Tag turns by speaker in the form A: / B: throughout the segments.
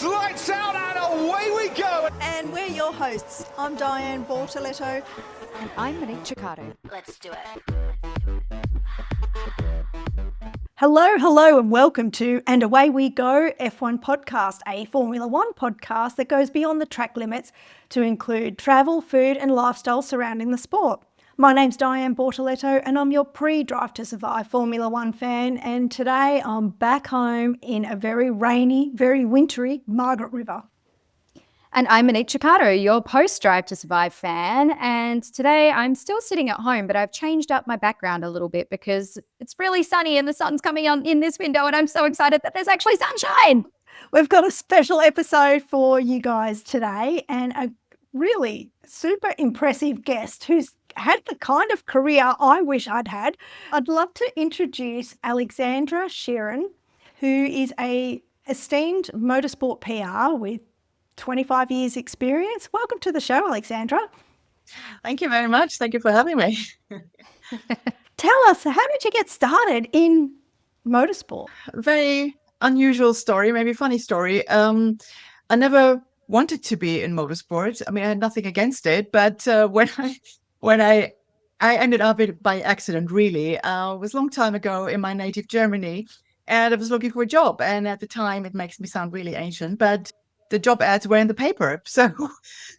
A: lights out, and away we go.
B: And we're your hosts. I'm Diane Bortoletto.
C: And I'm Monique Chicato.
D: Let's do it.
B: Hello, and welcome to And Away We Go F1 podcast, a Formula One podcast that goes beyond the track limits to include travel, food, and lifestyle surrounding the sport. My name's Diane Bortoletto, and I'm your pre-Drive to Survive Formula One fan. And today I'm back home in a very rainy, very wintry Margaret River.
C: And I'm Monique Chicato, your post-Drive to Survive fan. And today I'm still sitting at home, but I've changed up my background a little bit because it's really sunny and the sun's coming on in this window, and I'm so excited that there's actually sunshine.
B: We've got a special episode for you guys today, and a really super impressive guest who's had the kind of career I wish I'd had. I'd love to introduce Alexandra Schieren, who is a esteemed motorsport PR with 25 years experience. Welcome to the show, Alexandra.
E: Thank you very much. Thank you for having me.
B: Tell us, how did you get started in motorsport?
E: Very unusual story, maybe funny story. I never wanted to be in motorsport. I mean, I had nothing against it, but when I ended up by accident, really. It was a long time ago in my native Germany, and I was looking for a job. And at the time, it makes me sound really ancient, but the job ads were in the paper. So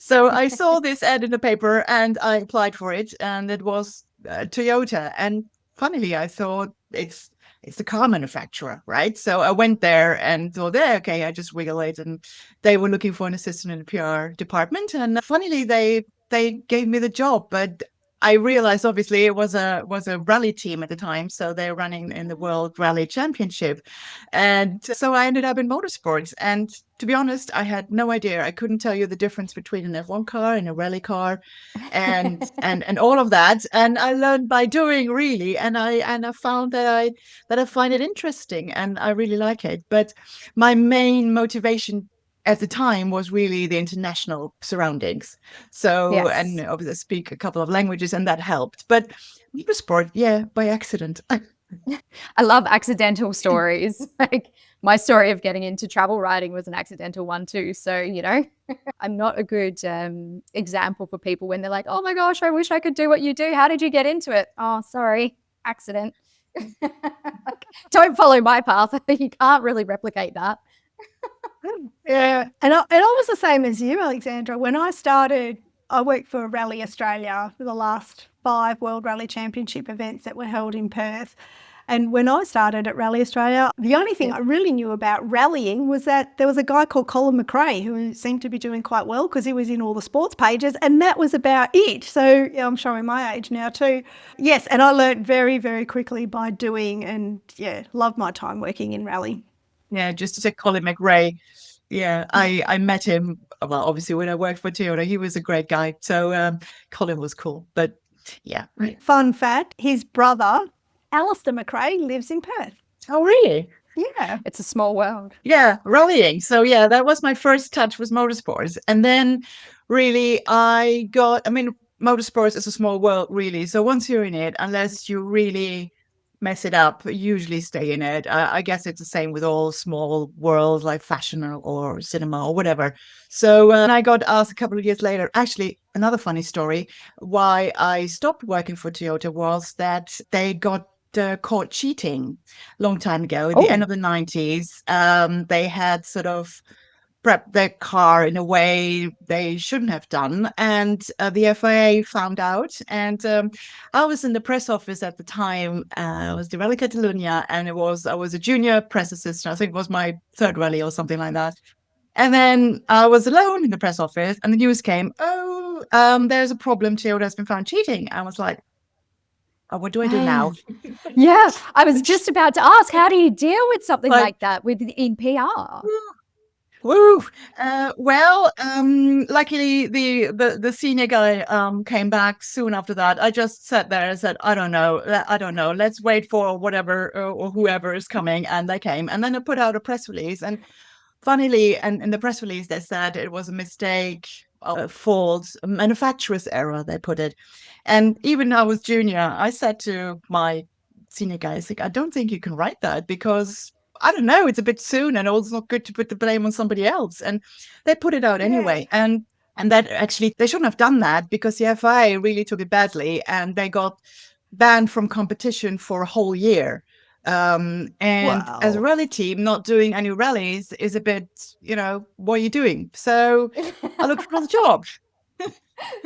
E: I saw this ad in the paper and I applied for it, and it was Toyota. And funnily, I thought it's the car manufacturer, right? So I went there and thought, okay, I just wiggle it. And they were looking for an assistant in the PR department. And funnily, they gave me the job, but I realized obviously it was a rally team at the time, so they're running in the World Rally Championship, and so I ended up in motorsports. And to be honest, I had no idea. I couldn't tell you the difference between an F1 car and a rally car, and all of that. And I learned by doing, really. And I found that I find it interesting, and I really like it. But my main motivation at the time was really the international surroundings. So, yes. And obviously I speak a couple of languages, and that helped. But motorsport, by accident.
C: I love accidental stories. Like my story of getting into travel writing was an accidental one too. So, I'm not a good example for people when they're like, oh my gosh, I wish I could do what you do. How did you get into it? Oh, sorry, accident. Don't follow my path. You can't really replicate that.
B: Yeah, and I was the same as you, Alexandra. When I started, I worked for Rally Australia for the last 5 World Rally Championship events that were held in Perth. And when I started at Rally Australia, the only thing I really knew about rallying was that there was a guy called Colin McRae who seemed to be doing quite well because he was in all the sports pages, and that was about it. So I'm showing my age now too. Yes, and I learned very, very quickly by doing, and loved my time working in rally.
E: Yeah, just to say Colin McRae. Yeah, I met him, well, obviously when I worked for Toyota. He was a great guy. So Colin was cool. But yeah.
B: Fun fact, his brother, Alistair McRae, lives in Perth.
E: Oh, really?
B: Yeah.
C: It's a small world.
E: Yeah, rallying. So yeah, that was my first touch with motorsports. And then really motorsports is a small world, really. So once you're in it, unless you really mess it up, usually stay in it. I guess it's the same with all small worlds like fashion or cinema or whatever. So I got asked a couple of years later, actually another funny story, why I stopped working for Toyota was that they got caught cheating a long time ago at the end of the 90s. They had sort of prepped their car in a way they shouldn't have done, and the FIA found out. And I was in the press office at the time. I was the Rally Catalunya, and I was a junior press assistant. I think it was my 3rd rally or something like that. And then I was alone in the press office, and the news came, there's a problem, Toyota has been found cheating. I was like, oh, what do I do now?
C: Yeah, I was just about to ask, how do you deal with something like that in PR?
E: Woo! Luckily the senior guy came back soon after that. I just sat there and said, I don't know. Let's wait for whatever or whoever is coming. And they came. And then I put out a press release. And funnily, and in the press release, they said it was a mistake, a fault, a manufacturer's error, they put it. And even I was junior, I said to my senior guys, like, I don't think you can write that because I don't know, it's a bit soon, and also not good to put the blame on somebody else. And they put it out anyway. And that actually, they shouldn't have done that, because the FIA really took it badly, and they got banned from competition for a whole year. And as a
B: Wow.
E: rally team, not doing any rallies is a bit, what are you doing? So I looked for another job.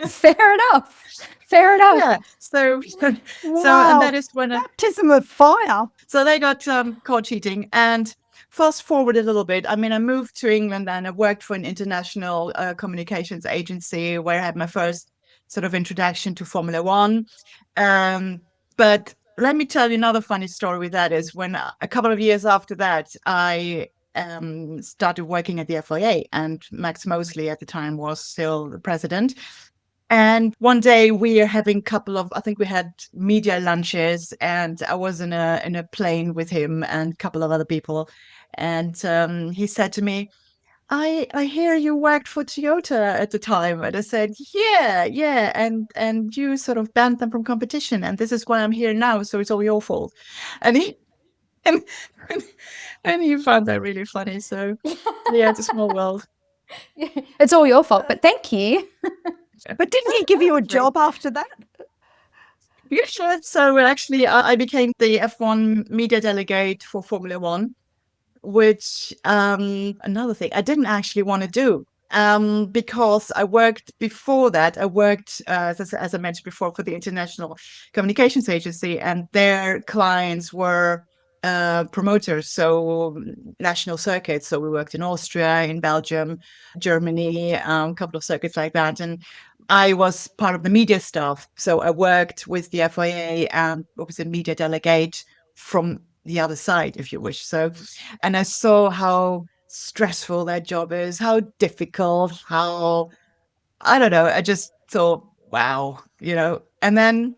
C: Fair enough. Fair enough.
E: Yeah. So and
B: Wow.
E: that is when
B: Baptism of fire.
E: so they got caught cheating. And fast forward a little bit. I mean, I moved to England and I worked for an international communications agency where I had my first sort of introduction to Formula One. But let me tell you another funny story with that is when a couple of years after that, I started working at the FIA, and Max Mosley at the time was still the president. And one day we are having I think we had media lunches, and I was in a plane with him and a couple of other people. And he said to me, I hear you worked for Toyota at the time. And I said, yeah. And you sort of banned them from competition. And this is why I'm here now. So it's all your fault. And he and, and he found that really funny. So yeah, it's a small world.
C: It's all your fault, but thank you.
B: But didn't he give you a job after that?
E: Yeah, sure. So actually, I became the F1 media delegate for Formula One, which another thing I didn't actually want to do, because I worked before that. I worked, as I mentioned before, for the International Communications Agency, and their clients were promoters, so national circuits. So we worked in Austria, in Belgium, Germany, a couple of circuits like that. And I was part of the media staff. So I worked with the FIA and was a media delegate from the other side, if you wish. So, and I saw how stressful that job is, how difficult, how, I don't know, I just thought, wow, And then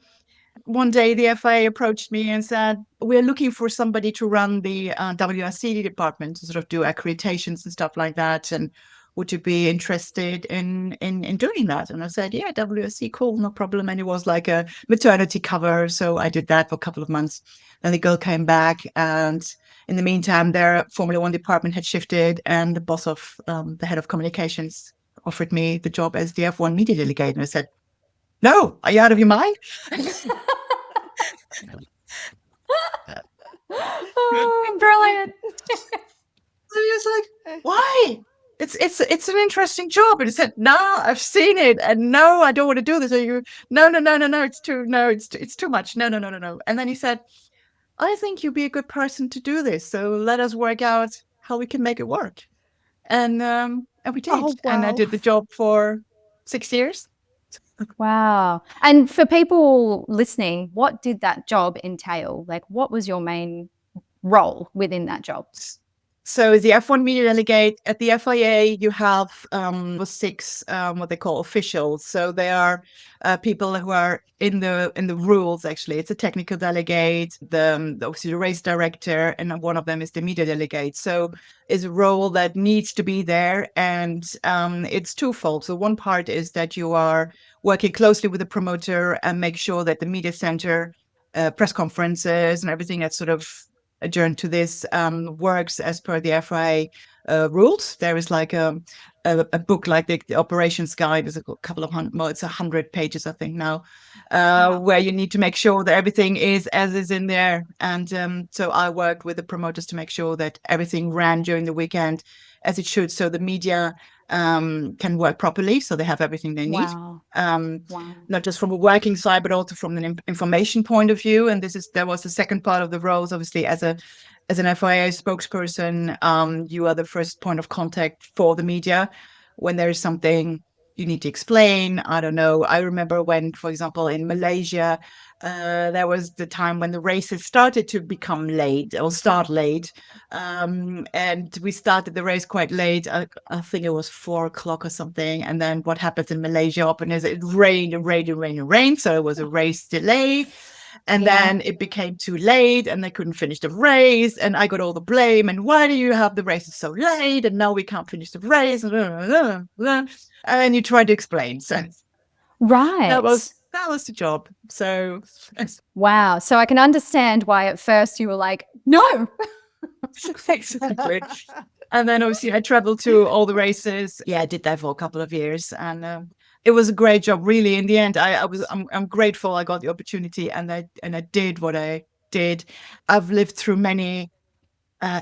E: one day the FIA approached me and said, we're looking for somebody to run the WRC department, to sort of do accreditations and stuff like that. And would you be interested in doing that? And I said, yeah, WRC, cool, no problem. And it was like a maternity cover. So I did that for a couple of months. Then the girl came back, and in the meantime, their Formula One department had shifted, and the boss of the head of communications offered me the job as the F1 media delegate. And I said, no, are you out of your mind?
C: Oh, brilliant.
E: So he was like, why? It's an interesting job. And he said, no, I've seen it, and no, I don't want to do this. So no, it's too much. No. And then he said, I think you'd be a good person to do this. So let us work out how we can make it work. And we did.
B: Oh,
E: And I
B: wow.
E: did the job for 6 years.
C: Wow. And for people listening, what did that job entail? Like, what was your main role within that job?
E: So as the F1 media delegate at the FIA, you have 6 what they call officials. So they are people who are in the rules. Actually, it's a technical delegate, obviously the race director, and one of them is the media delegate. So it's a role that needs to be there, and it's twofold. So one part is that you are working closely with the promoter and make sure that the media center, press conferences, and everything that's sort of adjourned to this works as per the FIA rules. There is like a book, like the operations guide. There's a couple of hundred, well, it's 100 pages, I think now, where you need to make sure that everything is as is in there. And so I worked with the promoters to make sure that everything ran during the weekend as it should, so the media can work properly, so they have everything they need.
C: Wow.
E: Not just from a working side, but also from an information point of view. And there was the second part of the roles, obviously, as an FIA spokesperson. You are the first point of contact for the media when there is something you need to explain. I don't know. I remember when, for example, in Malaysia, there was the time when the races started to become late or start late. And we started the race quite late. I think it was 4 o'clock or something. And then what happens in Malaysia often is it rained and rained and rained and rained. So it was a race delay. And then it became too late and they couldn't finish the race. And I got all the blame. And why do you have the races so late? And now we can't finish the race. And you try to explain. So
C: Right.
E: that was the job. So
C: Wow. So I can understand why at first you were like, no.
E: Exactly. And then obviously I traveled to all the races. Yeah, I did that for a couple of years, and it was a great job. Really, in the end, I'm grateful I got the opportunity, and I did what I did. I've lived through many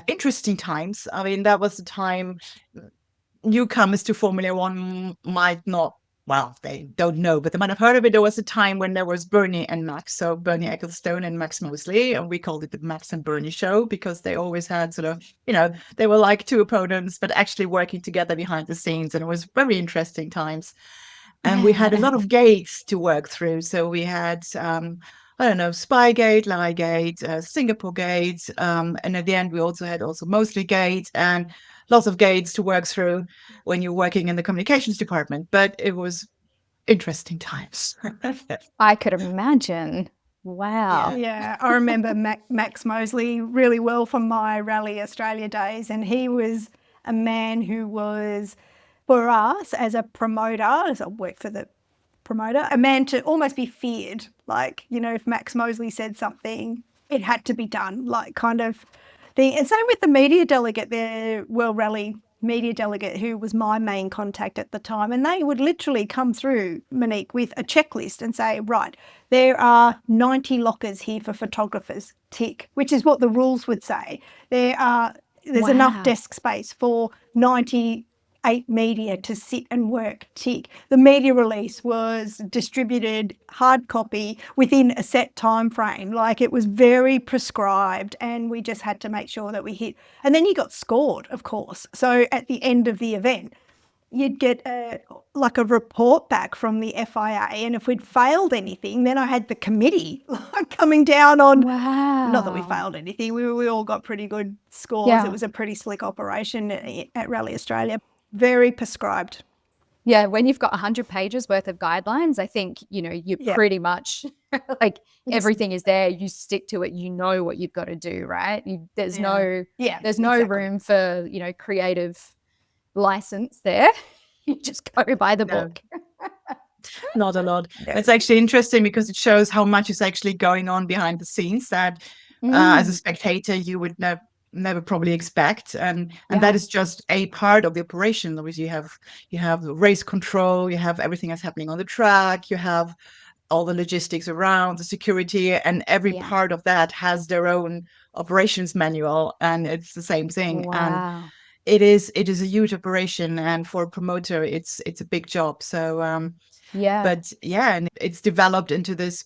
E: interesting times. I mean, that was the time newcomers to Formula One might not. Well, they don't know, but they might have heard of it. There was a time when there was Bernie and Max, so Bernie Ecclestone and Max Mosley, and we called it the Max and Bernie show because they always had sort of, they were like two opponents, but actually working together behind the scenes, and it was very interesting times. And we had a lot of gates to work through. So we had, I don't know, Spygate, Liegate, Singapore Gate, and at the end we also had Mosley Gate and lots of gates to work through when you're working in the communications department. But it was interesting times.
C: I could imagine. Wow.
B: Yeah, I remember Max Mosley really well from my Rally Australia days, and he was a man who was, for us as a promoter, as I work for the promoter, a man to almost be feared. Like, if Max Mosley said something, it had to be done, like kind of thing. And same with the media delegate, the World Rally media delegate, who was my main contact at the time. And they would literally come through, Monique, with a checklist and say, right, there are 90 lockers here for photographers, tick, which is what the rules would say. There's enough desk space for 98 media to sit and work, tick. The media release was distributed hard copy within a set time frame. Like, it was very prescribed, and we just had to make sure that we hit. And then you got scored, of course. So at the end of the event, you'd get a report back from the FIA, and if we'd failed anything, then I had the committee coming down on.
C: Wow.
B: Not that we failed anything. We all got pretty good scores.
C: Yeah.
B: It was a pretty slick operation at Rally Australia. Very prescribed.
C: Yeah, when you've got 100 pages worth of guidelines, I think, you're pretty much like everything is there. You stick to it. You know what you've got to do, right? There's no room for, creative license there. You just go by the book.
E: Not a lot. It's actually interesting because it shows how much is actually going on behind the scenes that as a spectator you would never probably expect, and that is just a part of the operation. Obviously you have the race control, you have everything that's happening on the track, you have all the logistics around the security, and every part of that has their own operations manual, and it's the same thing.
C: Wow.
E: And it is a huge operation, and for a promoter it's a big job. So and it's developed into this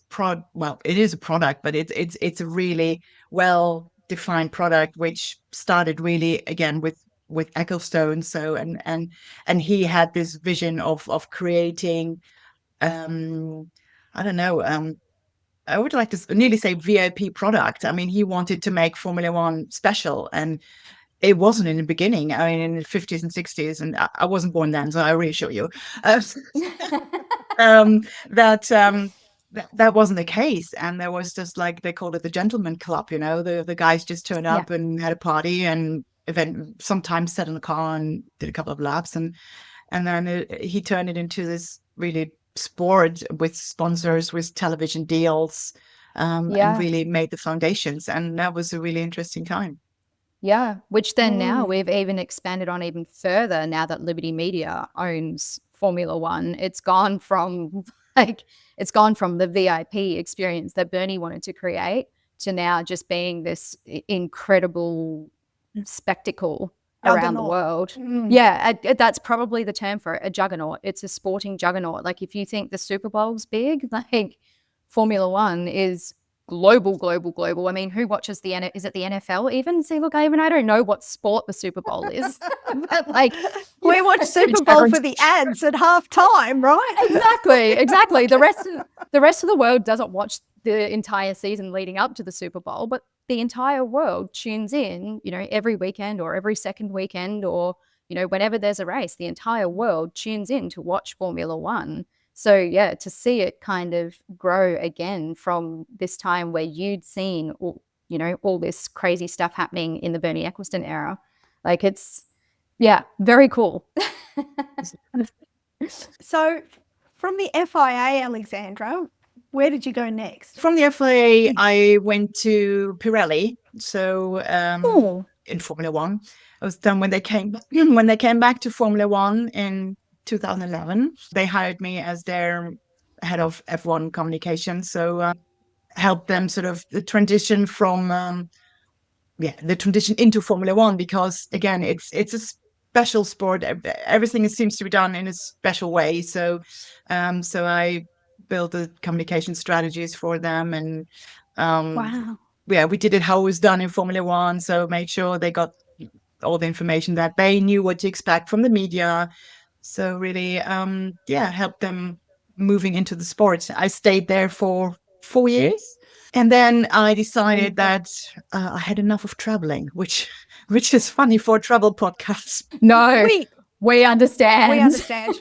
E: it is a product, but it's a really well defined product, which started really again with Ecclestone. So and he had this vision of creating I don't know, I would like to nearly say VIP product. I mean, he wanted to make Formula One special, and it wasn't in the beginning. I mean, in the 50s and 60s, and I wasn't born then, so I reassure you that wasn't the case. And there was just, like, they called it the gentleman club, the guys just turned up and had a party and sometimes sat in the car and did a couple of laps, and then he turned it into this really sport with sponsors, with television deals, and really made the foundations. And that was a really interesting time.
C: Yeah, which then now we've even expanded on even further now that Liberty Media owns Formula One. It's gone from the VIP experience that Bernie wanted to create to now just being this incredible spectacle around the world. Yeah, that's probably the term for it, a juggernaut. It's a sporting juggernaut. Like, if you think the Super Bowl's big, like, Formula One is global. I mean, who watches is it the NFL even? See, look, I don't know what sport the Super Bowl is. But, like,
B: we watch Super Bowl for the ads at halftime, right?
C: Exactly. The rest of the world doesn't watch the entire season leading up to the Super Bowl, but the entire world tunes in, every weekend or every second weekend, or, whenever there's a race, the entire world tunes in to watch Formula One. So, yeah, to see it kind of grow again from this time where you'd seen, all this crazy stuff happening in the Bernie Ecclestone era, like, it's, very cool.
B: So from the FIA, Alexandra, where did you go next?
E: From the FIA, I went to Pirelli. So in Formula One. It was done when they came back to Formula One in 2011. They hired me as their head of F1 communication. So help them sort of the transition from the transition into Formula One, because again it's a special sport. Everything seems to be done in a special way. So I built the communication strategies for them, and
B: Wow.
E: we did it how it was done in Formula One. So made sure they got all the information, that they knew what to expect from the media. So really helped them moving into the sport. I stayed there for 4 years. And then I decided that I had enough of traveling, which is funny for a travel podcast.
C: No, we understand.
B: We understand.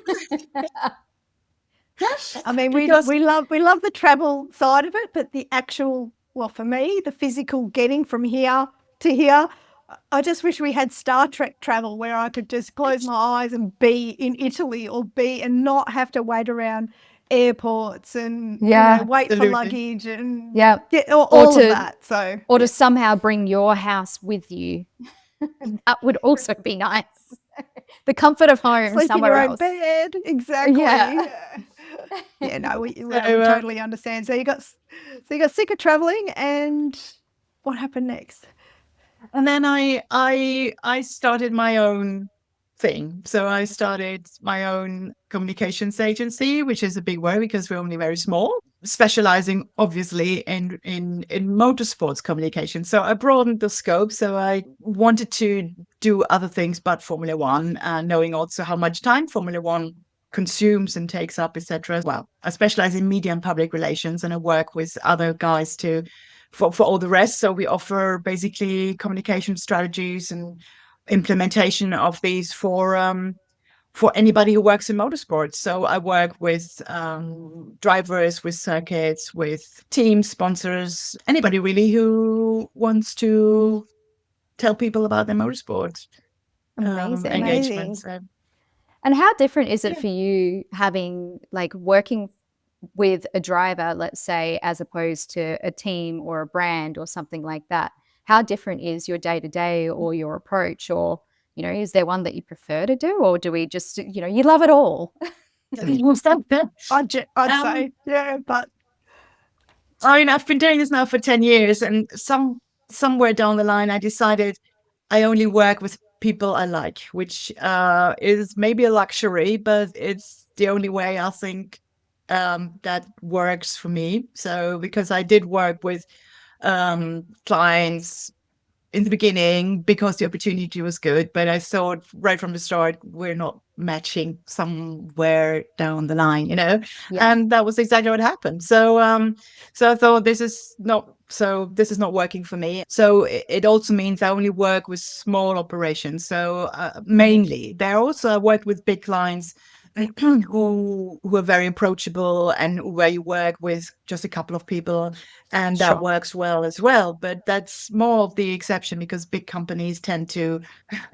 B: I mean, we love the travel side of it, but the actual, well, for me, the physical getting from here to here, I just wish we had Star Trek travel where I could just close my eyes and be in Italy and not have to wait around airports and wait for luggage and get all of that. So,
C: or to somehow bring your house with you. That would also be nice. The comfort of home
B: sleep
C: somewhere
B: in your
C: else.
B: own bed, exactly.
C: Yeah.
B: No, we totally understand. So you got sick of traveling, and what happened next?
E: And then I started my own thing. So I started my own communications agency, which is a big word because we're only very small, specializing obviously in motorsports communication. So I broadened the scope. So I wanted to do other things but Formula One, knowing also how much time Formula One consumes and takes up, etc. Well, I specialize in media and public relations, and I work with other guys for all the rest. So we offer basically communication strategies and implementation of these for anybody who works in motorsports. So I work with drivers, with circuits, with teams, sponsors, anybody really who wants to tell people about their motorsport engagement. So.
C: And how different is it for you having working with a driver, let's say, as opposed to a team or a brand or something like that? How different is your day-to-day or your approach, or, is there one that you prefer to do, or do we just, you love it all?
B: I'd say, but
E: I mean, I've been doing this now for 10 years, and somewhere down the line, I decided I only work with people I like, which is maybe a luxury, but it's the only way I think that works for me. So because I did work with clients in the beginning because the opportunity was good, but I thought right from the start we're not matching somewhere down the line, and that was exactly what happened. So I thought this is not working for me. So it also means I only work with small operations. So mainly there also I work with big clients who are very approachable and where you work with just a couple of people, and that works well as well. But that's more of the exception because big companies tend to,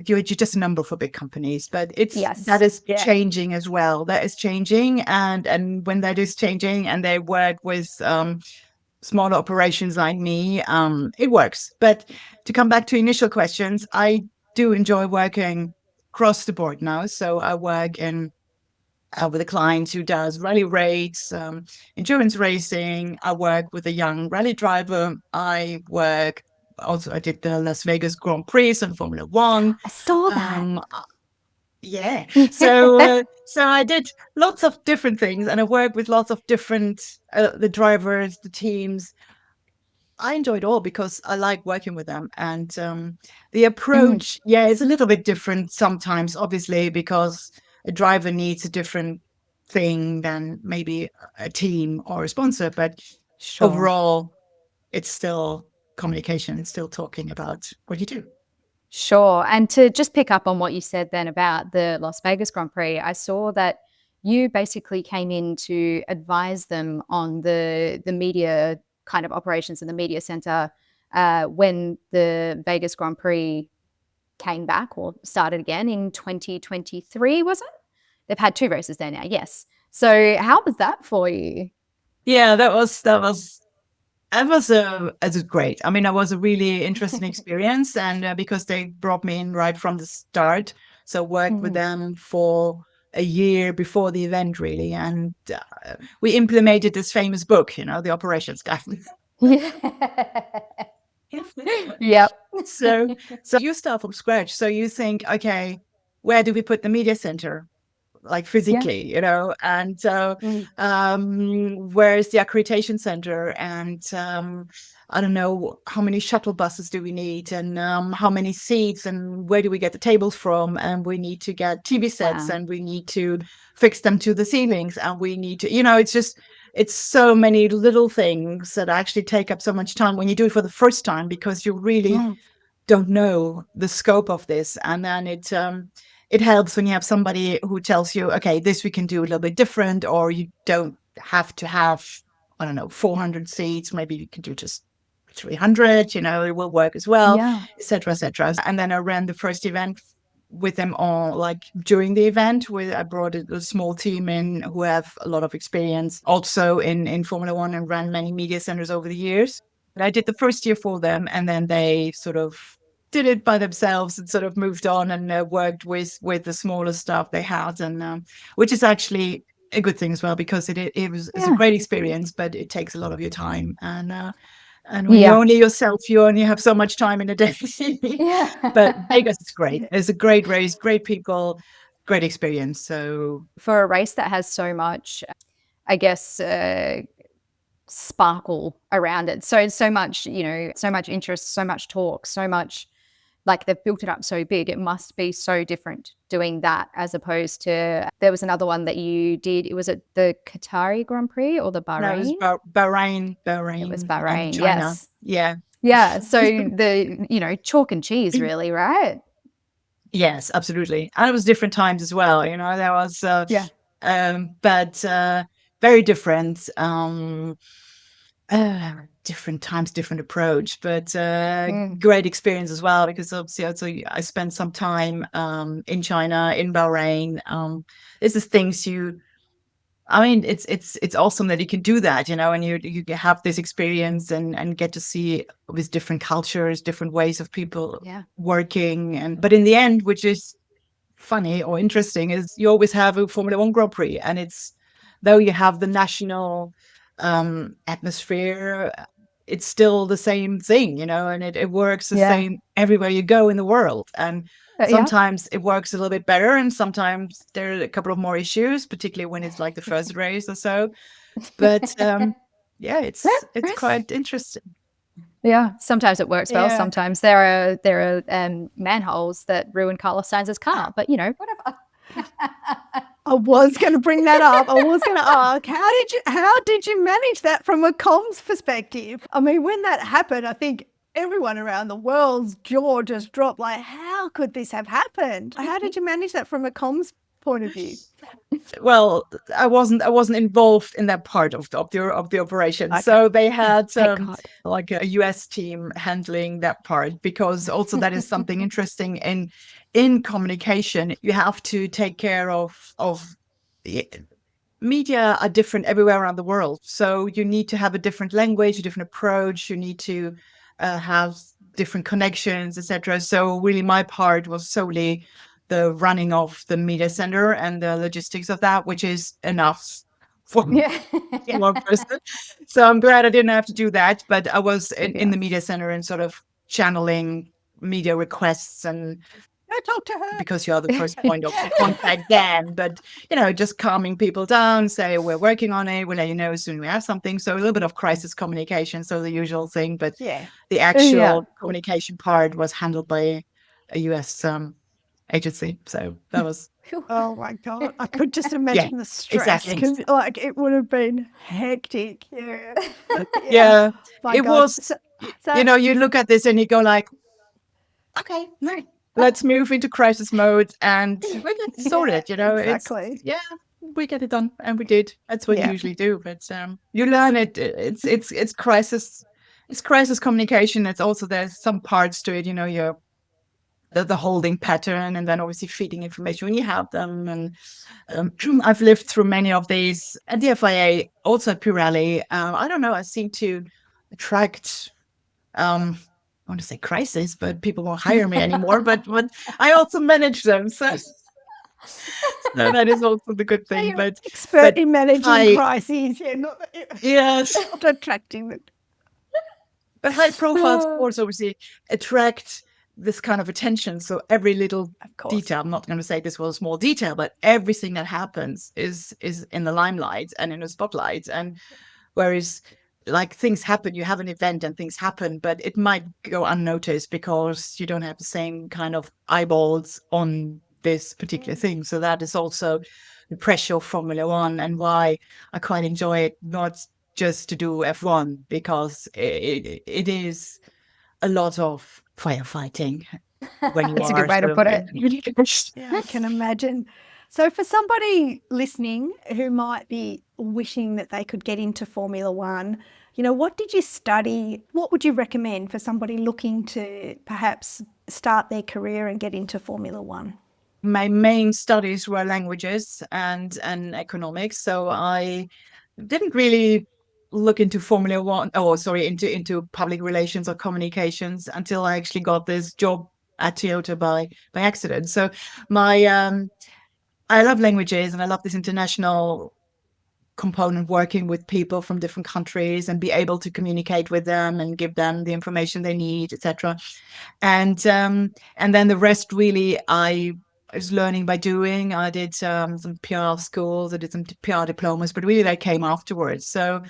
E: you're just a number for big companies. But that is changing as well. That is changing, and when that is changing and they work with smaller operations like me, it works. But to come back to initial questions, I do enjoy working across the board now. So I work with a client who does rally rates, endurance racing. I work with a young rally driver. I did the Las Vegas Grand Prix and Formula One.
C: I saw that.
E: Yeah. So I did lots of different things, and I worked with lots of different the drivers, the teams. I enjoy it all because I like working with them, and the approach, is a little bit different sometimes, obviously, because a driver needs a different thing than maybe a team or a sponsor. But overall, it's still communication. It's still talking about what you do.
C: Sure. And to just pick up on what you said then about the Las Vegas Grand Prix, I saw that you basically came in to advise them on the media kind of operations in the media center when the Vegas Grand Prix came back or started again in 2023, was it? They've had 2 races there now, yes. So how was that for you?
E: Yeah, that was It was great. I mean, it was a really interesting experience, and because they brought me in right from the start, so worked with them for a year before the event, really, and we implemented this famous book, the operations guide.
C: Yep.
E: So you start from scratch. So you think, okay, where do we put the media center? Like physically, and where's the accreditation center, and I don't know how many shuttle buses do we need, and how many seats, and where do we get the tables from, and we need to get TV sets,
C: Wow.
E: and we need to fix them to the ceilings, and we need to, it's so many little things that actually take up so much time when you do it for the first time, because you really don't know the scope of this, and then it helps when you have somebody who tells you, okay, this we can do a little bit different, or you don't have to have, I don't know, 400 seats. Maybe you can do just 300, it will work as well,
C: Yeah.
E: etc., etc. And then I ran the first event with them all, like during the event, I brought a small team in who have a lot of experience also in Formula One and ran many media centers over the years. And I did the first year for them, and then they sort of did it by themselves and sort of moved on and worked with the smaller staff they had, and which is actually a good thing as well, because it's a great experience, but it takes a lot of your time, and when you're only yourself, you only have so much time in a day. But Vegas is great. It's a great race, great people, great experience. So
C: For a race that has so much, I guess, sparkle around it, so much, so much interest, so much talk, so much, like they've built it up so big, it must be so different doing that as opposed to, there was another one that you did, it was at the Qatari Grand Prix or the Bahrain?
E: No, it was Bahrain.
C: It was Bahrain,
E: China.
C: yes. Yeah, so the, chalk and cheese really, right?
E: Yes, absolutely. And it was different times as well, there was, but very different. Different times, different approach, but great experience as well, because obviously also I spent some time in China, in Bahrain. This is things it's awesome that you can do that, and you have this experience and get to see with different cultures, different ways of people working, but in the end, which is funny or interesting, is you always have a Formula One Grand Prix, and though you have the national atmosphere, it's still the same thing, and it works the same everywhere you go in the world. And sometimes it works a little bit better, and sometimes there are a couple of more issues, particularly when it's like the first race or so. But it's quite interesting.
C: Yeah, sometimes it works well. Sometimes there are manholes that ruin Carlos Sainz's car, but whatever.
B: I was going to bring that up. I was going to ask, how did you manage that from a comms perspective? I mean, when that happened, I think everyone around the world's jaw just dropped. Like, how could this have happened? How did you manage that from a comms point of view?
E: Well, I wasn't involved in that part of the operation. Okay. So they had like a US team handling that part, because also that is something interesting in communication. You have to take care of media are different everywhere around the world. So you need to have a different language, a different approach. You need to have different connections, etc. So really my part was solely the running of the media center and the logistics of that, which is enough for one person. So I'm glad I didn't have to do that, but I was in the media center and sort of channeling media requests, and
B: I talk to her
E: because you're the first point of contact then, but just calming people down, say we're working on it, we'll let you know as soon as we have something. So a little bit of crisis communication, so the usual thing, but the actual communication part was handled by a US agency. So that was
B: oh my God, I could just imagine the stress.
E: Exactly.
B: Like it would have been hectic.
E: It was you look at this and you go like, okay, right, let's move into crisis mode and we get it sorted.
B: Exactly.
E: We get it done, and we did. That's what you usually do, but you learn it. It's crisis. It's crisis communication. It's also, there's some parts to it. You're the holding pattern, and then obviously feeding information when you have them. And I've lived through many of these at the FIA, also at Pirelli. I don't know. I seem to attract, I want to say crisis, but people won't hire me anymore. But I also manage them, so that is also the good
B: So
E: thing.
B: you're an
E: But
B: expert in managing
E: high,
B: crises. Yeah, not,
E: yes,
B: not attracting them.
E: but high profile sports obviously attract this kind of attention. So every little
B: Of course.
E: detail, I'm not going to say this was a small detail, but everything that happens is in the limelight and in the spotlight. And whereas like things happen, you have an event and things happen, but it might go unnoticed because you don't have the same kind of eyeballs on this particular thing. So that is also the pressure of Formula One, and why I quite enjoy it, not just to do F1, because it is a lot of firefighting when you
C: That's a
E: are
C: good way to
E: sort
C: put
E: of
C: it.
B: Yeah, I can imagine. So, for somebody listening who might be wishing that they could get into Formula One, what did you study? What would you recommend for somebody looking to perhaps start their career and get into Formula One?
E: My main studies were languages and economics, so I didn't really look into Formula One, oh sorry, into public relations or communications until I actually got this job at Toyota by accident. So my I love languages and I love this international component, working with people from different countries and be able to communicate with them and give them the information they need, etc. And then the rest really I was learning by doing. I did some PR schools, I did some PR diplomas, but really that came afterwards. So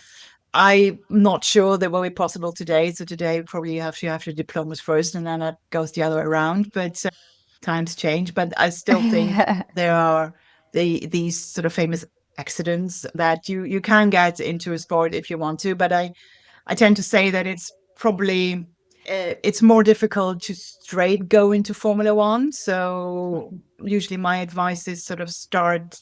E: I'm not sure that will be possible today. So today probably you have the diplomas first, and then it goes the other way around. But times change. But I still think there are these sort of famous accidents that you can get into a sport if you want to. But I tend to say that it's probably it's more difficult to straight go into Formula One. So usually my advice is sort of start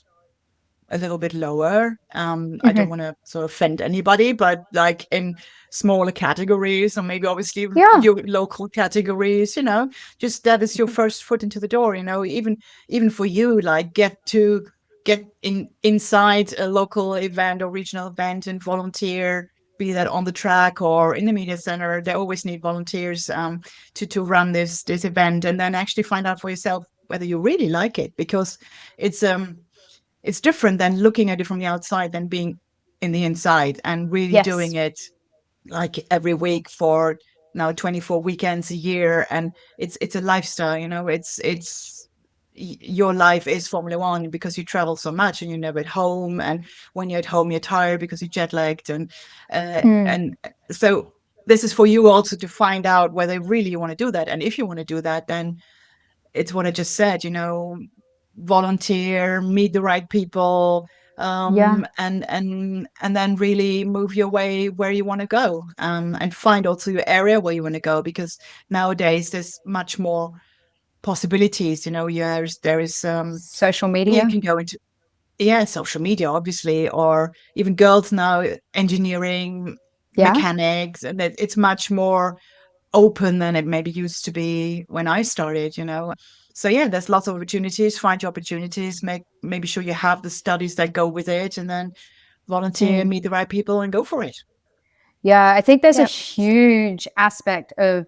E: a little bit lower. I don't want to sort of offend anybody, but like in smaller categories, or maybe obviously
C: Yeah.
E: your local categories, just that is your first foot into the door, even for you, like get inside a local event or regional event and volunteer, be that on the track or in the media center. They always need volunteers to run this event, and then actually find out for yourself whether you really like it, because it's different than looking at it from the outside than being in the inside and really
C: Yes.
E: doing it like every week for now 24 weekends a year. And it's a lifestyle, it's your life is Formula One because you travel so much and you're never at home. And when you're at home, you're tired because you're jet lagged. And so this is for you also to find out whether really you want to do that. And if you want to do that, then it's what I just said, volunteer, meet the right people,
C: Yeah.
E: and then really move your way where you want to go, and find also your area where you want to go, because nowadays there's much more possibilities. There is
C: Social media.
E: you can go into social media, obviously, or even girls now, engineering,
C: Yeah.
E: mechanics, and it's much more open than it maybe used to be when I started, So yeah, there's lots of opportunities. Find your opportunities, maybe sure you have the studies that go with it, and then volunteer, meet the right people, and go for it.
C: Yeah, I think there's a
B: Yep.
C: huge aspect of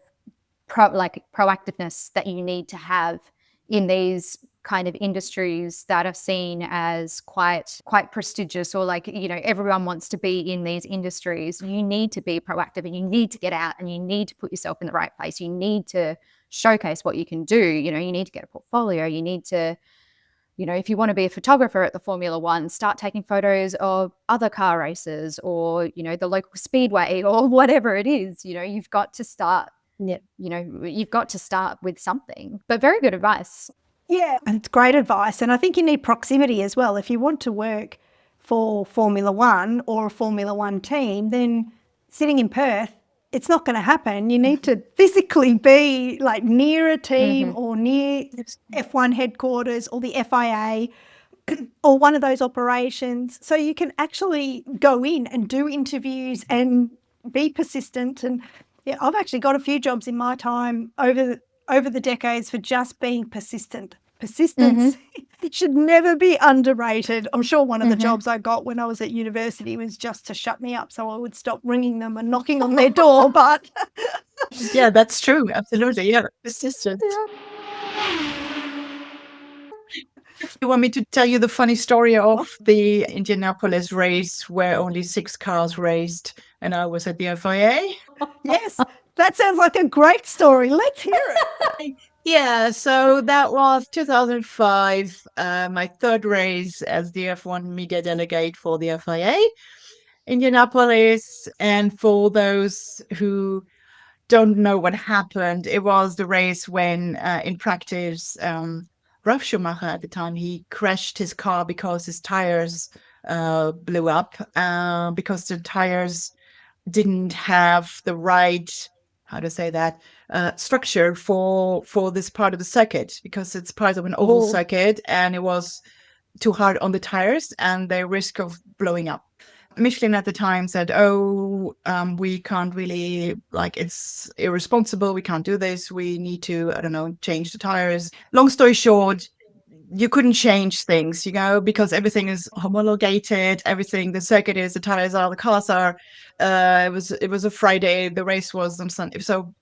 C: proactiveness that you need to have in these kind of industries that are seen as quite prestigious, or everyone wants to be in these industries. You need to be proactive, and you need to get out, and you need to put yourself in the right place. You need to showcase what you can do. You need to get a portfolio. You need to, if you want to be a photographer at the Formula One, start taking photos of other car races, or the local speedway, or whatever it is. You've got to start.
B: Yeah.
C: You've got to start with something. But very good advice.
B: Yeah, and it's great advice. And I think you need proximity as well. If you want to work for Formula One or a Formula One team, then sitting in Perth, it's not going to happen. You need to physically be like near a team or near F1 headquarters or the FIA or one of those operations, so you can actually go in and do interviews and be persistent. And yeah, I've actually got a few jobs in my time over the decades for just being persistent. persistence. It should never be underrated. I'm sure one of the jobs I got when I was at university was just to shut me up so I would stop ringing them and knocking on their door. But
E: Yeah, that's true. Absolutely. Yeah. Persistent. You want me to tell you the funny story of the Indianapolis race where only 6 cars raced and I was at the FIA?
B: yes, that sounds like a great story. Let's hear it.
E: Yeah, so that was 2005, my third race as the F1 media delegate for the FIA, Indianapolis. And for those who don't know what happened, it was the race when, in practice, Ralf Schumacher at the time, he crashed his car because his tires blew up, because the tires didn't have the right, how to say that, structure for this part of the circuit, because it's part of an oval circuit and it was too hard on the tires and they risk of blowing up. Michelin at the time said, we can't really, like, it's irresponsible, we can't do this, we need to, I don't know, change the tires. Long story short, you couldn't change things, because everything is homologated, everything, the circuit is, the tires are, the cars are. It was a Friday, the race was on Sunday, so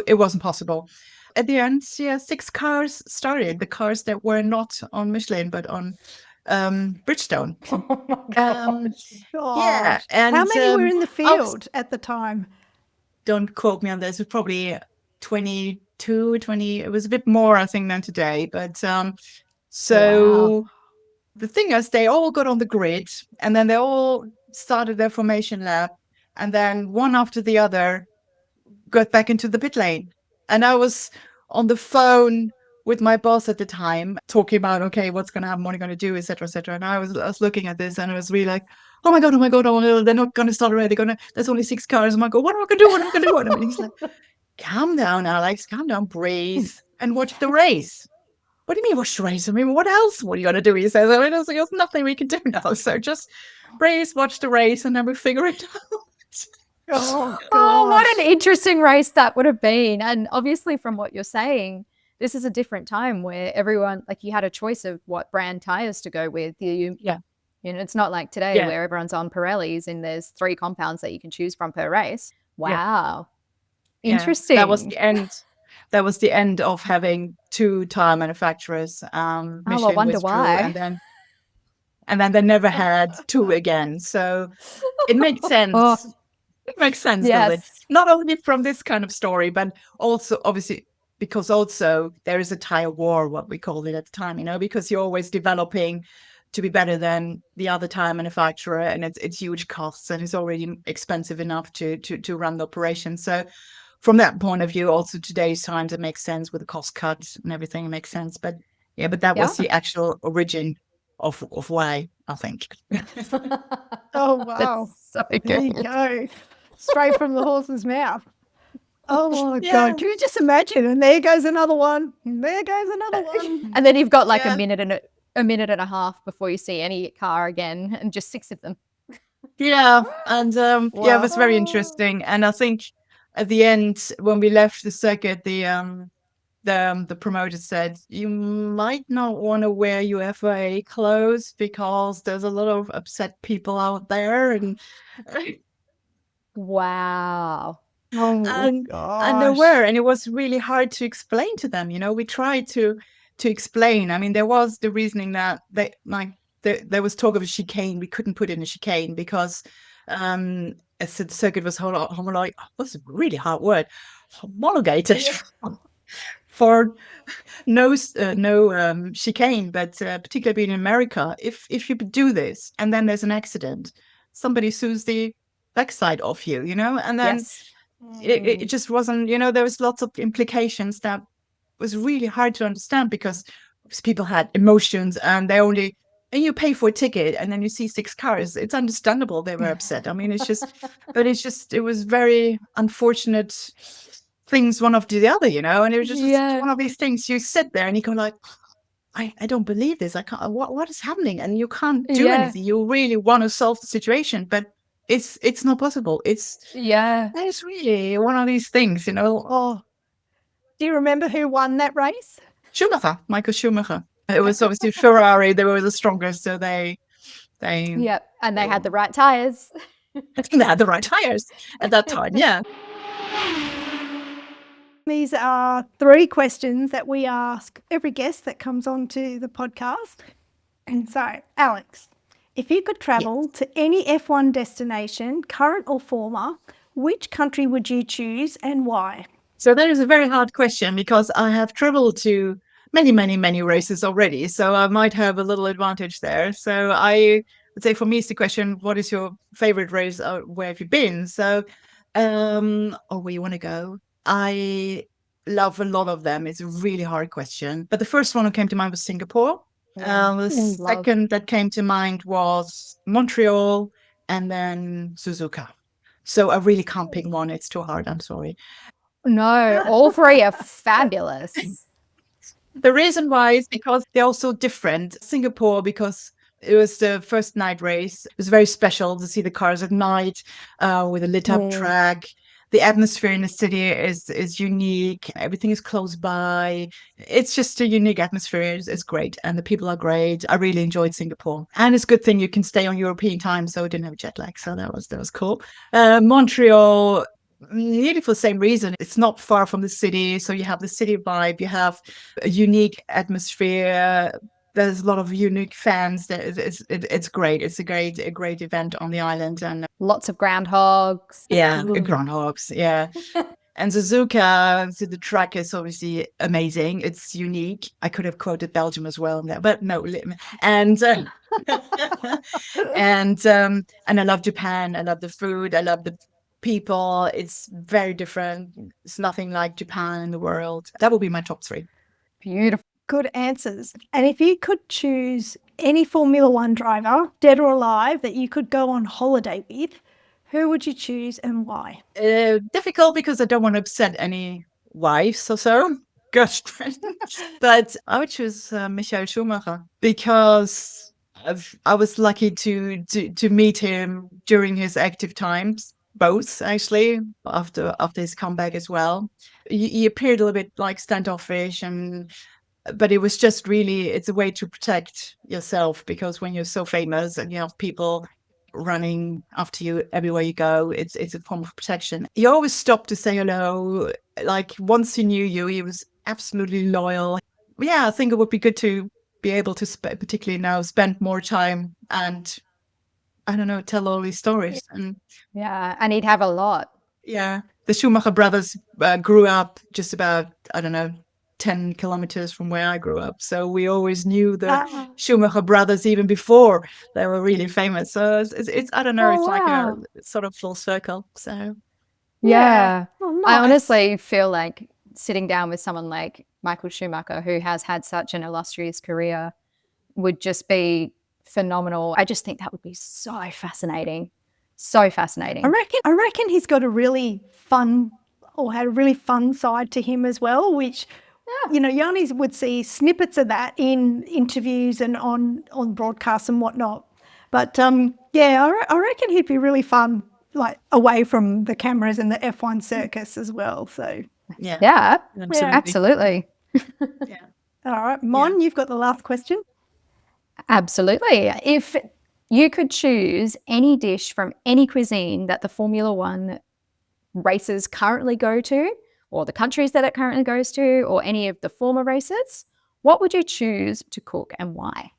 E: it wasn't possible. At the end, 6 cars started, the cars that were not on Michelin but on Bridgestone. Yeah, and
B: how many were in the field at the time?
E: Don't quote me on this. It was probably 22, 20. It was a bit more, I think, than today. But so the thing is, they all got on the grid, and then they all started their formation lap, and then one after the other got back into the pit lane. And I was on the phone with my boss at the time, talking about, okay, what's going to happen, what are you going to do, etc., etc. And I was looking at this, and I was really like, oh my god, oh, they're not going to start already. There's only 6 cars. I'm like, what am I going to do? What am I going to do? And he's like, calm down, Alex, calm down, breathe, and watch the race. What do you mean watch the race? I mean, what else? What are you going to do? He says, I mean, there's nothing we can do now. So just breathe, watch the race, and then we figure it out.
C: Oh, what an interesting race that would have been. And obviously from what you're saying, this is a different time where everyone, like, you had a choice of what brand tires to go with. It's not like today where everyone's on Pirellis and there's 3 compounds that you can choose from per race. Wow.
E: Yeah.
C: Interesting.
E: That was the end. That was the end of having 2 tire manufacturers.
C: I
E: Michelin
C: wonder
E: withdrew,
C: why.
E: and then they never had 2 again. So it makes sense. It makes sense, doesn't it? Not only from this kind of story, but also obviously because also there is a tire war, what we called it at the time, because you're always developing to be better than the other tire manufacturer, and it's huge costs, and it's already expensive enough to run the operation. So from that point of view, also today's times, it makes sense with the cost cuts and everything. It makes sense. But that was the actual origin of why, I think.
B: Oh, wow.
C: That's so good.
B: There you go. Straight from the horse's mouth. Oh, my God. Can you just imagine? And there goes another one. And there goes another one.
C: And then you've got like a minute and a half before you see any car again, and just 6 of them.
E: Yeah. And it was very interesting. And I think at the end, when we left the circuit, the promoter said, you might not want to wear your FIA clothes because there's a lot of upset people out there. And
C: wow.
B: Oh,
E: and
B: gosh.
E: there were, and it was really hard to explain to them. We tried to explain. I mean, there was the reasoning that there was talk of a chicane. We couldn't put in a chicane because as the circuit was homologated. What's a really hard word? Homologated for no chicane. But particularly being in America, if you do this and then there's an accident, somebody sues the backside of you, and then it just wasn't. There was lots of implications that was really hard to understand because people had emotions and you pay for a ticket and then you see 6 cars. It's understandable they were upset. I mean, it was very unfortunate things one after the other, and it was just one of these things. You sit there and you go like, I don't believe this. I can't, what is happening? And you can't do anything. You really want to solve the situation, but it's not possible. It's really one of these things,
B: Oh, do you remember who won that race?
E: Michael Schumacher. It was obviously Ferrari. They were the strongest, so they
C: Yep. And they had the right tires.
E: they had the right tires at that time. Yeah.
B: These are 3 questions that we ask every guest that comes onto the podcast. And so, Alex, if you could travel to any F1 destination, current or former, which country would you choose and why?
E: So that is a very hard question because I have traveled to many, many, many races already. So I might have a little advantage there. So I would say for me, it's the question, what is your favorite race? Or where have you been? So, or where you want to go? I love a lot of them. It's a really hard question. But the first one that came to mind was Singapore. The second that came to mind was Montreal and then Suzuka. So I really can't pick one. It's too hard. I'm sorry.
C: No, all 3 are fabulous.
E: The reason why is because they're all so different. Singapore, because it was the first night race. It was very special to see the cars at night with a lit up track. The atmosphere in the city is unique. Everything is close by. It's just a unique atmosphere. It's great. And the people are great. I really enjoyed Singapore. And it's a good thing you can stay on European time, so I didn't have jet lag. So that was cool. Montreal, nearly for the same reason. It's not far from the city. So you have the city vibe. You have a unique atmosphere. There's a lot of unique fans. It's great. It's a great event on the island. And
C: Lots of groundhogs.
E: yeah, groundhogs. Yeah. And Suzuka, so the track is obviously amazing. It's unique. I could have quoted Belgium as well, but no. And and I love Japan. I love the food. I love the people. It's very different. It's nothing like Japan in the world. That will be my top 3.
C: Beautiful.
B: Good answers. And if you could choose any Formula One driver, dead or alive, that you could go on holiday with, who would you choose and why?
E: Difficult because I don't want to upset any wives or so. Gosh, but I would choose Michael Schumacher because I was lucky to meet him during his active times. Both actually after his comeback as well. He appeared a little bit like standoffish but it was just really, it's a way to protect yourself because when you're so famous and you have people running after you everywhere you go, it's a form of protection. He always stopped to say hello. Like once he knew you, he was absolutely loyal. Yeah, I think it would be good to be able to, particularly now, spend more time and, I don't know, tell all these stories. And
C: Yeah, and he'd have a lot.
E: yeah, the Schumacher brothers grew up just about, I don't know, 10 kilometers from where I grew up. So we always knew the Schumacher brothers even before they were really famous. So it's I don't know, it's like a sort of full circle. So
C: Yeah.
B: Oh,
C: I
B: nice.
C: honestly feel like sitting down with someone like Michael Schumacher, who has had such an illustrious career, would just be phenomenal. I just think that would be so fascinating. So fascinating.
B: I reckon he's got a really fun or had a really fun side to him as well, which you only would see snippets of that in interviews and on broadcasts and whatnot. But I reckon he'd be really fun, like away from the cameras and the F1 circus as well. So
C: Yeah, absolutely.
B: all right, Mon, you've got the last question.
C: Absolutely. If you could choose any dish from any cuisine that the Formula One races currently go to, or the countries that it currently goes to, or any of the former races, what would you choose to cook and why?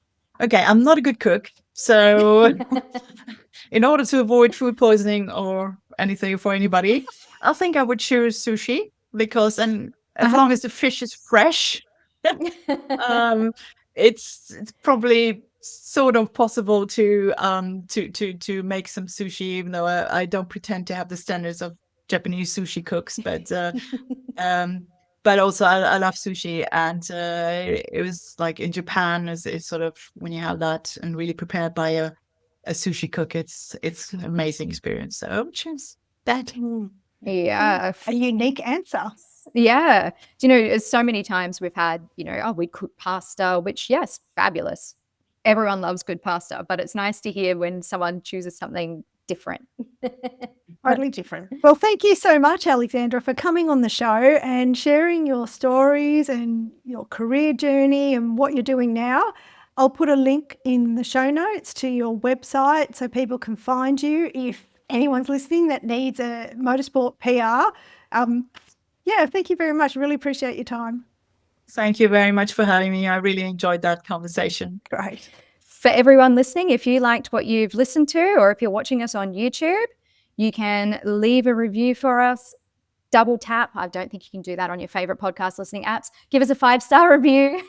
E: Okay, I'm not a good cook. So in order to avoid food poisoning or anything for anybody, I think I would choose sushi because as long as the fish is fresh, it's probably sort of possible to make some sushi, even though I don't pretend to have the standards of Japanese sushi cooks, but also I love sushi, and it was like in Japan it's sort of when you have that and really prepared by a sushi cook, it's an amazing experience. So I would choose that.
C: Yeah.
B: A unique answer.
C: Yeah. So many times we've had, we cook pasta, which, yes, fabulous. Everyone loves good pasta, but it's nice to hear when someone chooses something different.
B: Totally different. Well, thank you so much, Alexandra, for coming on the show and sharing your stories and your career journey and what you're doing now. I'll put a link in the show notes to your website so people can find you if anyone's listening that needs a motorsport PR. Thank you very much. Really appreciate your time.
E: Thank you very much for having me. I really enjoyed that conversation.
B: Great.
C: For everyone listening, if you liked what you've listened to, or if you're watching us on YouTube, you can leave a review for us. Double tap. I don't think you can do that on your favorite podcast listening apps. Give us a 5-star review.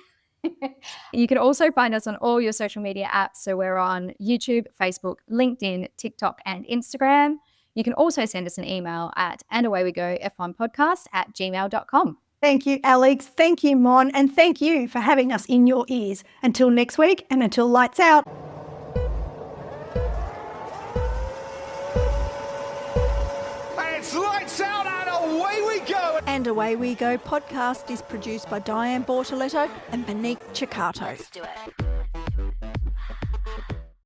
C: You can also find us on all your social media apps. So we're on YouTube, Facebook, LinkedIn, TikTok, and Instagram. You can also send us an email at andawaywegof1podcast@gmail.com.
B: Thank you, Alex. Thank you, Mon. And thank you for having us in your ears. Until next week and until lights out.
A: And it's lights out and away we go.
F: And Away We Go podcast is produced by Diane Bortoletto and Monique Ciccato.
D: Let's do it.